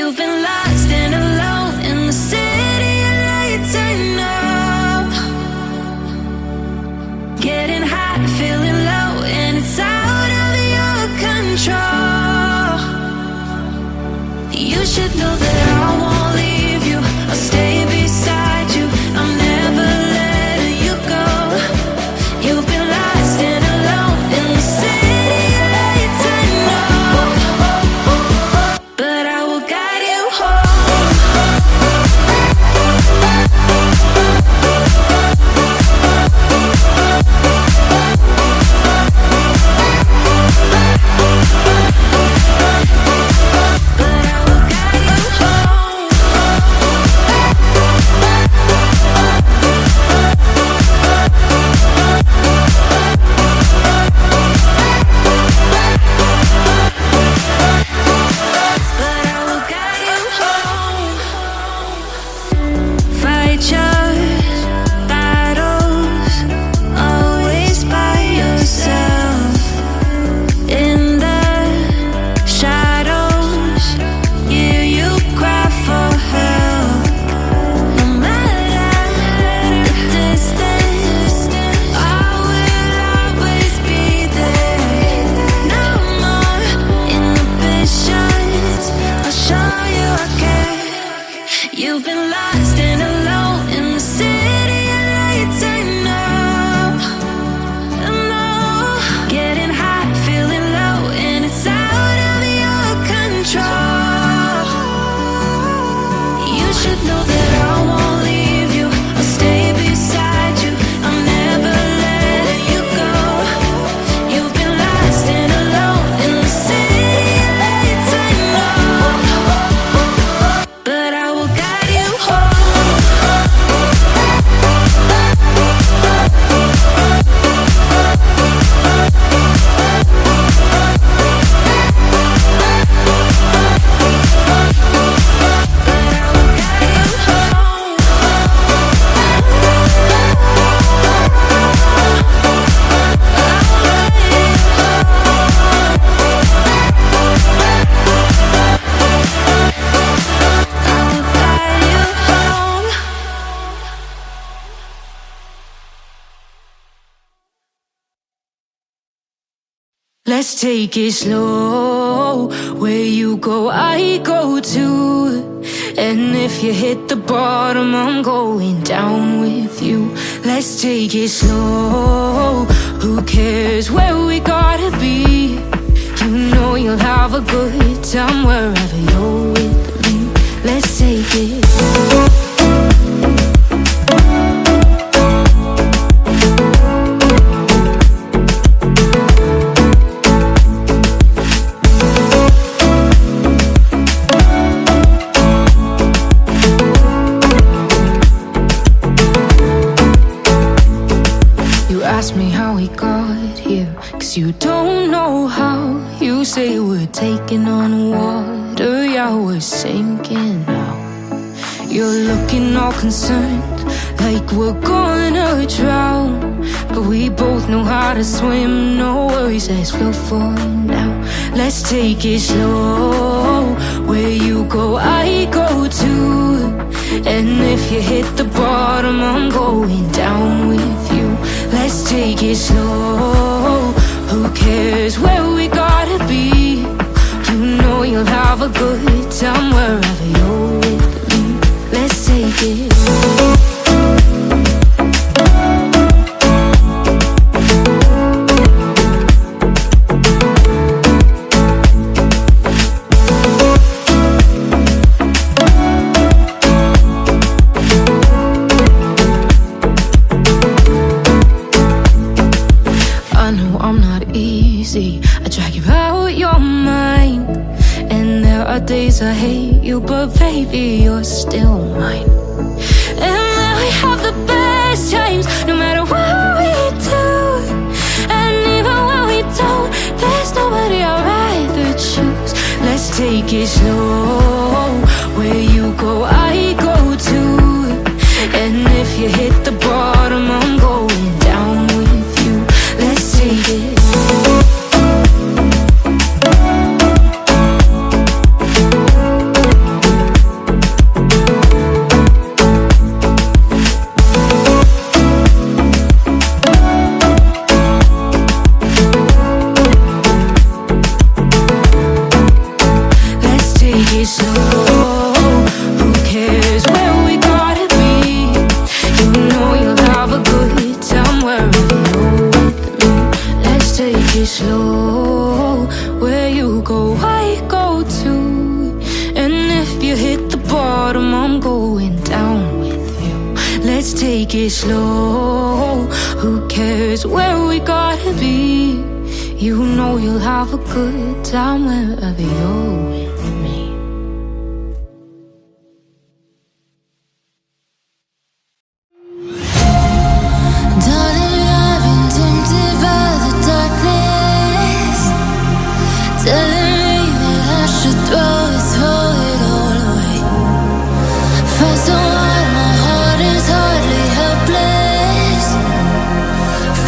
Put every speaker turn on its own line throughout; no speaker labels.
You've been lost and alone in the city of lights. I know. Getting high, feeling low, and it's out of your control. You should know that I won't leave you. I'll stay beside you. I'm never letting you go. You've been lost and alone in the city of lights. I know, but I will guide you home. But I will guide you home. But I will guide you home. Fight your battles, always by yourself. In the shadows, hear you cry for help. No matter the distance, I will always be there. No more inhibitions, I'll show you I care. You've been lost and alone in the city of lights. I know, I know. Getting high, feeling low, and it's out of your control. You should know that I won't leave you. I'll stay beside you. I'm never letting you go. You've been lost and alone in the city of lights. I know, but I will guide you home.
Let's take it slow. Where you go, I go too. And if you hit the bottom, I'm going down with you. Let's take it slow. Who cares where we gotta be? You know you'll have a good time wherever you're with me. Let's take it slow. Ask me how we got here, 'cause you don't know how. You say we're taking on water, yeah, we're sinking now. You're looking all concerned, like we're gonna drown. But we both know how to swim, no worries as we'll find out. Let's take it slow. Where you go, I go too. And if you hit the bottom, I'm going down with you. Let's take it slow. Who cares where we gotta be? You know you'll have a good time wherever you're with me. Let's take it slow. I drag you out your mind, and there are days I hate you, but baby, you're still mine. And then we have the best times, no matter what we do. And even when we don't, there's nobody I'd rather choose. Let's take it slow. Where you go, I go too. And if you hit the bottom, I'm going down with you. Let's take it slow. go to. And if you hit the bottom, I'm going down with you. Let's take it slow. Who cares where we gotta be? You know you'll have a good time wherever you're with me.
Darling, I've been tempted by the darkness, telling me that I should throw it all away. Fight so hard, my heart is hardly helpless.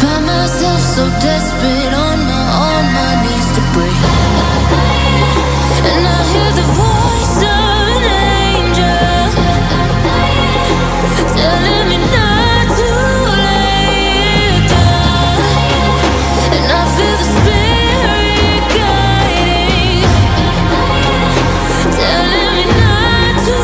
Find myself so desperate on my knees to pray. And I hear the voice of an angel telling me not to lay it down. And I feel the spirit guiding, telling me not to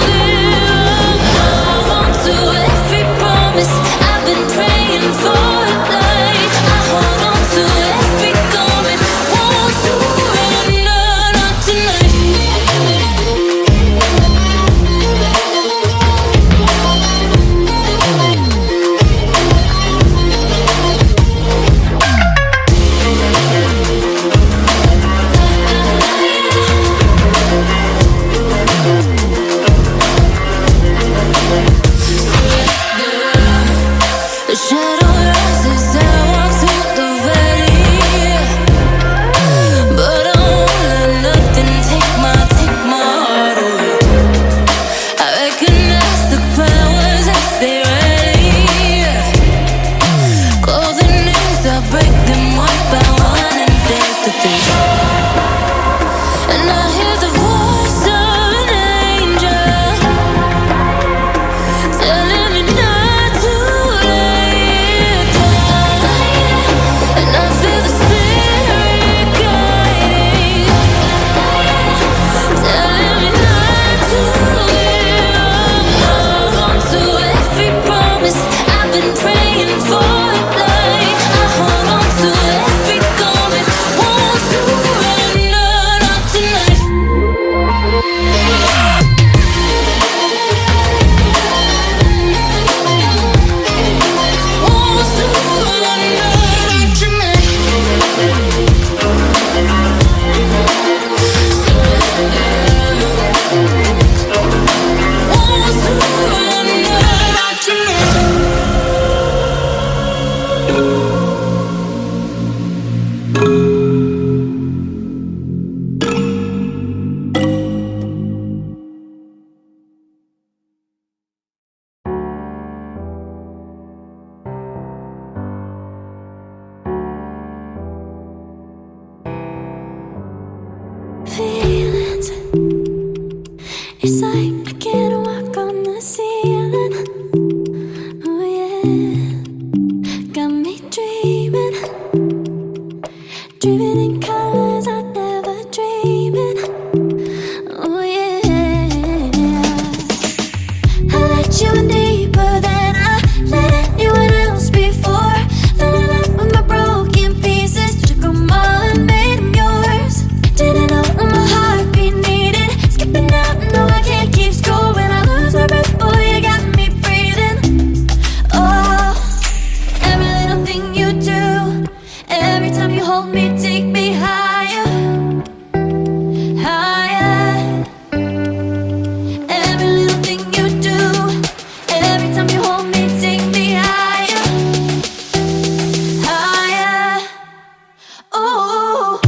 give up. I want to every promise I've been praying for it. Like I hold on to every garment, won't surrender, not tonight. The shadow rises and I walk through the valley, but I won't let nothing take my heart away. I recognize the powers as they rally. Call the names, I break them one by one and face to face. And I hear the voice of an angel telling me not to lay it down. And I feel the spirit guiding, telling me not to give up. Hold on to every promise I've been praying for it. Like I hold on to every garment, won't surrender, not tonight. Won't surrender, not tonight. Won't surrender, not tonight. Feelings, it's like I can't walk on the ceiling. Oh yeah, got me dreaming, dreaming in colors I never dreamed in. Oh yeah, I let you in deeper than I let anyone else before. Fell in love with my broken pieces, took them all and made them yours. Didn't know what my heartbeat needed, skipping out, no I can't keep score. When I lose my breath, boy, you got me breathing. Oh, every little thing you do, every time you hold me, take me higher, higher. Every little thing you do, every time you hold me, take me higher, higher. Oh.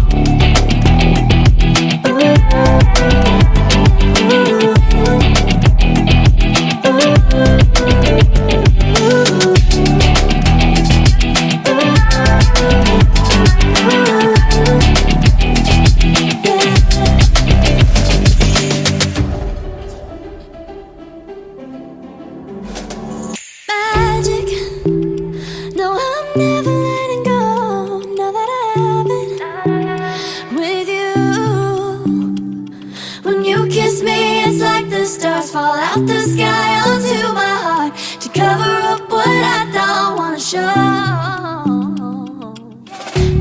Magic, no, I'm never letting go. Now that I have it with you. When you kiss me, it's like the stars fall out the sky onto my heart to cover up what I don't wanna show.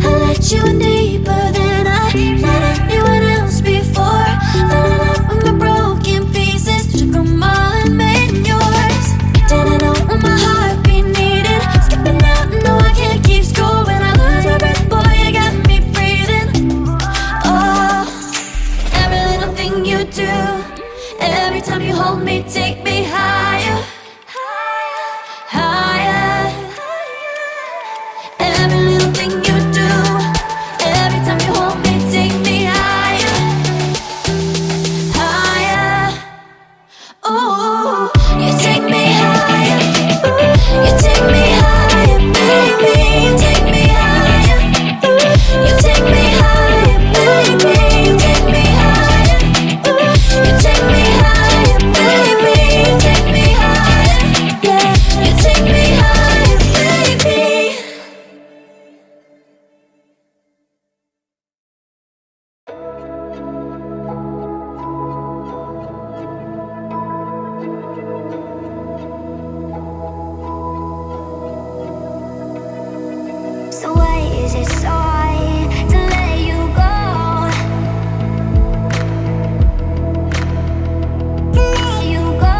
I let you in deeper than I let anyone else before. do. Every time you hold me, take me higher, higher. Every little thing you do, every time you hold me, take me higher, higher. Ooh, you take me higher. Ooh, you take me higher, baby. You take me higher. Ooh, you take me higher, baby. You take me higher. Ooh, you take me higher, baby. You take me higher. Yeah, you take me higher, baby. So why is it so hard to let you go? To let you go.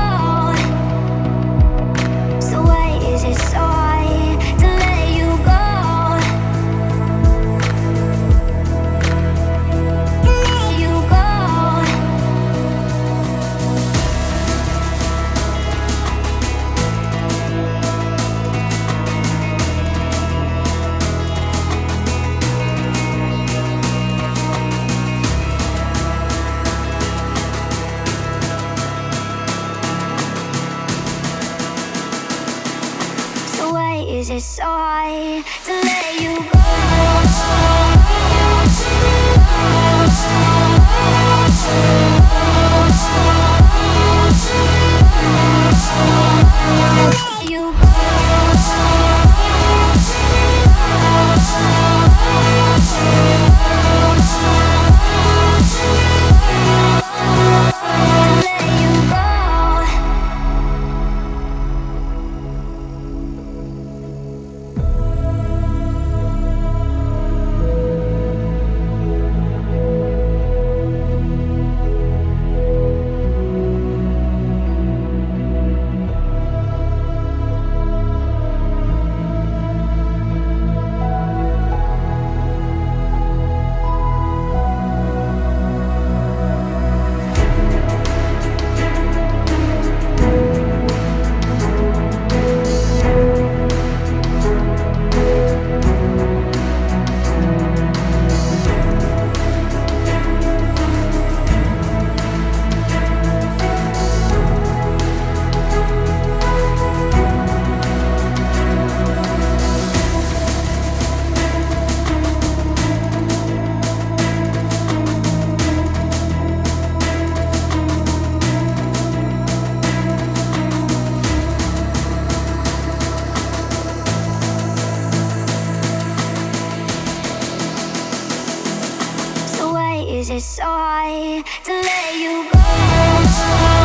So why is it so hard to let you go? To let you go. So why is it so hard to let you go? Let you is it so hard to let you go?